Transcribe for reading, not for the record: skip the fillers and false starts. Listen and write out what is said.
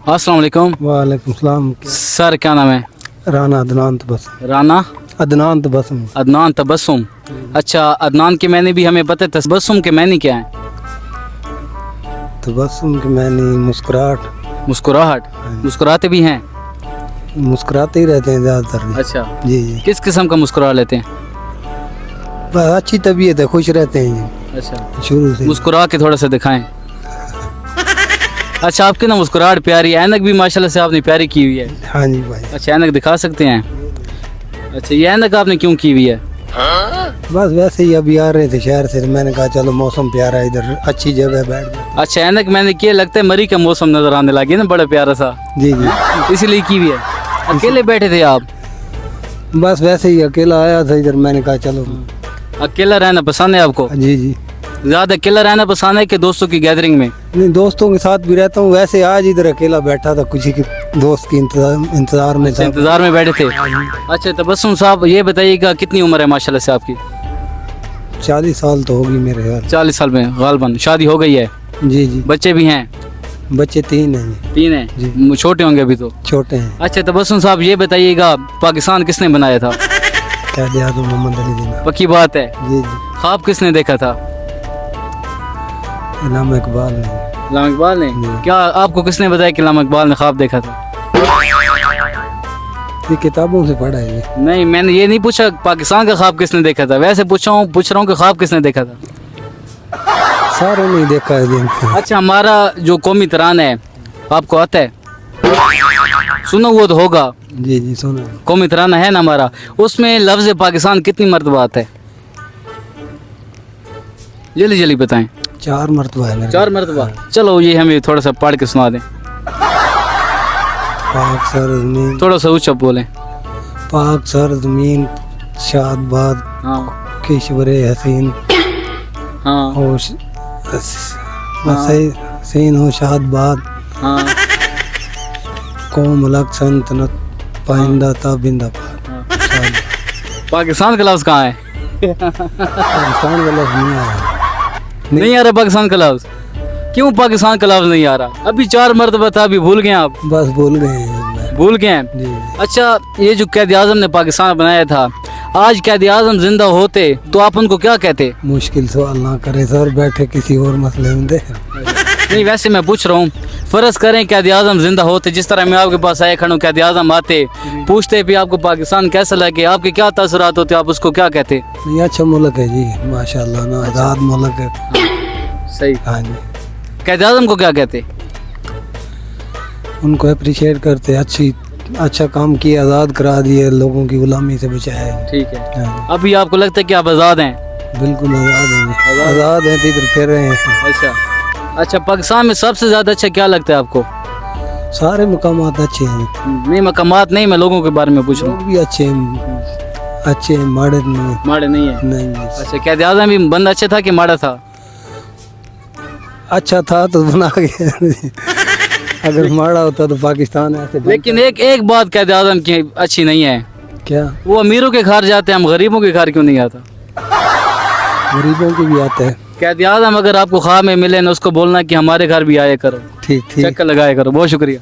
अस्सलाम वालेकुम। वालेकुम सलाम। सर क्या नाम है? राना अदनान तबस्सुम। राना अदनान तबस्सुम। अदनान तबस्सुम। अच्छा, अदनान के मैंने भी हमें पता है, तबस्सुम के मैंने क्या है? तबस्सुम के मैंने मुस्कुराहट। मुस्कुराहट। मुस्कुराते भी हैं? मुस्कुराते ही रहते हैं ज़्यादातर। अच्छा, जी जी। किस किस्म का मुस्कुरा लेते हैं? बस अच्छी तबीयत है, खुश रहते हैं जी अच्छा, शुरू से। मुस्कुरा के थोड़ा सा दिखाएं। अच्छा, आपकी ना मुस्कुराहट प्यारी है, ऐनक भी माशाल्लाह से आपने प्यारी की हुई है। हाँ जी भाई। अच्छा, ऐनक दिखा सकते हैं? अच्छा, ये ऐनक आपने क्यों की हुई है? बस वैसे ही अभी आ रहे थे शहर से, तो मैंने कहा चलो मौसम प्यारा है, इधर अच्छी जगह बैठ जाते। अच्छा, ऐनक मैंने किए, लगता है मरी का मौसम नजर आने लगी ना, बड़ा प्यारा सा, जी जी। इसीलिए की हुई है। अकेले बैठे थे आप? बस वैसे ही अकेला आया था इधर, मैंने कहा चलो। अकेला रहना पसंद है आपको? जी जी। ज्यादा अकेला रहना पसंद है कि दोस्तों की गैदरिंग में? नहीं, दोस्तों के साथ भी रहता हूँ, वैसे आज इधर अकेला बैठा था, कुछ ही दोस्त की इंतजार में था। इंतजार में बैठे थे। अच्छा तबस्सुम साहब, ये बताइएगा कितनी उम्र है माशाल्लाह से आपकी? 40 साल तो होगी मेरे ख्याल। 40 साल में गालबन शादी हो गई है? जी जी। बच्चे भी हैं? बच्चे 3 हैं जी। 3 हैं? छोटे होंगे अभी तो? छोटे हैं। अच्छा तबस्सुम साहब, ये बताइएगा पाकिस्तान किसने बनाया था? कायदे आज़म मोहम्मद अली जिन्ना। पक्की बात है? जी जी। ख्वाब किसने देखा था? इनाम इकबाल ने। इलामा इकबाल ने? क्या आपको किसने बताया कि इलामा इकबाल ने ख्वाब देखा था? ये किताबों से पढ़ा है ये। नहीं, मैंने ये नहीं पूछा पाकिस्तान का ख्वाब किसने देखा था, वैसे पूछ रहा हूँ कि ख्वाब किसने देखा था? सारे नहीं देखा है जी। अच्छा, हमारा जो कौमी तराना है आपको आता है? सुनो वो तो होगा। जी जी सुना। कौमी तराना है ना हमारा, उसमें लफ्ज़ पाकिस्तान कितनी मरतबा आता है? जल्दी जल्दी बताएं। 4 मरतबा है मेरे। 4 मरतबा? चलो ये हमें थोड़ा सा पढ़ के सुना दें। पाक सर ज़मीन। थोड़ा सा ऊंचा बोलें। पाक सर ज़मीन शादबाद हाँ किश्वर हसीन हाँ हो हसीन हो शादबाद हाँ कौम अलग सल्तनत पाइंदा ताबिंदा। पाकिस्तान का लफ्ज़ कहाँ है? पाकिस्तान का लफ्ज़ नहीं आया। नहीं आ रहा पाकिस्तान का लफ्ज़? क्यों पाकिस्तान का लफ्ज़ नहीं आ रहा? अभी 4 मरतबा था, अभी भूल गए आप? बस भूल गए हैं। भूल गए हैं? जी। अच्छा, ये जो कैद आज़म ने पाकिस्तान बनाया था, आज कैद आज़म जिंदा होते तो आप उनको क्या कहते? मुश्किल सवाल ना करे सर, बैठे किसी और मसले में दे। नहीं, वैसे मैं पूछ रहा हूँ, फर्ज करें कैद आज़म जिंदा होते, जिस तरह मैं आपके पास आया खड़ा हूँ, कैद आज़म आते, पूछते भी आपको पाकिस्तान कैसा लगे, आपके क्या तासुरात होते, आप उसको क्या कहते? नहीं, अच्छा मुल्क है जी माशाल्लाह ना, आज़ाद मुल्क है। सही। हाँ जी। कैद आज़म को क्या कहते? उनको अप्रिशिएट करते, अच्छा काम किया, आज़ाद करा दिए, लोगों की गुलामी से बचाया है। ठीक है। हाँ, अभी आपको लगता है कि आप आज़ाद हैं? बिल्कुल आज़ाद हैं। आज़ाद हैं तो इधर फिर रहे हैं। अच्छा अच्छा, पाकिस्तान में सबसे ज़्यादा अच्छा क्या लगता है आपको? सारे मकामात अच्छे हैं। नहीं, मकामात नहीं, मैं लोगों के बारे में पूछ रहा हूँ। लोग भी अच्छे हैं, अच्छे हैं, माड़े नहीं हैं। माड़े नहीं है? नहीं। अच्छा, कैद आज़म भी बंदा अच्छा था कि माड़ा था? अच्छा था तो बना गया। अगर माड़ा होता तो पाकिस्तान ऐसे बनता। लेकिन एक बात कैद आज़म की अच्छी नहीं है। क्या? वो अमीरों के घर जाते हैं, हम गरीबों के घर क्यों नहीं आता? गरीबों के भी आते हैं। कैद आज़म अगर आपको ख्वाब में मिले ना, उसको बोलना कि हमारे घर भी आया करो, ठीक ठीक। चक्कर लगाया करो। बहुत शुक्रिया।